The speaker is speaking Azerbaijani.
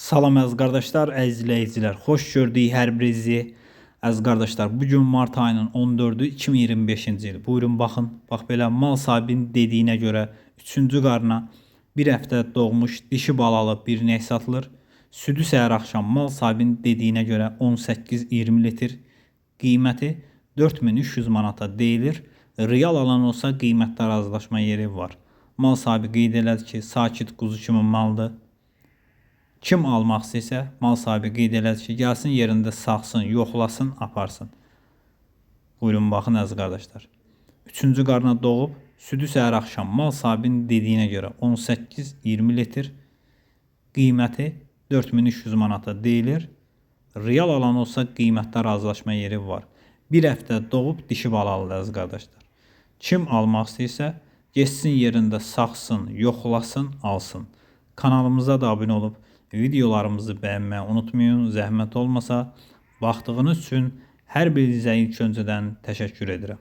Salam əziz qardaşlar, əziz izləyicilər. Xoş gördük hər birinizi. Əziz qardaşlar, bu gün mart ayının 14-ü 2025-ci il. Buyurun baxın. Bax belə mal sahibinin dediyinə görə 3-cü qarına bir həftə doğmuş dişi balalı bir inek satılır. Südü səhər axşam mal sahibinin dediyinə görə 18-20 litr. Qiyməti 4300 manata deyilir. Real alan olsa qiymətdə razılaşma yeri var. Mal sahibi qeyd elədi ki, sakit quzu kimi maldır. Kim almaq istəyirsə, mal sahibi qeyd elədi ki, gəlsin yerində saxsın, yoxlasın, aparsın. Buyurun baxın əziz qardaşlar. 3-cü qarına doğub, südü səhər axşam mal sahibinin dediyinə görə 18-20 litr. Qiyməti 4300 manata deyilir. Real alan olsa qiymətdə razılaşma yeri var. Bir həftə doğub dişi balalıdır əziz qardaşlar. Kim almaq istəyirsə, geçsin yerində saxsın, yoxlasın, alsın. Kanalımıza da abunə olub videolarımızı bəyənməyi unutmayın. Zəhmət olmasa, baxdığınız üçün hər birinizə ilk öncədən təşəkkür edirəm.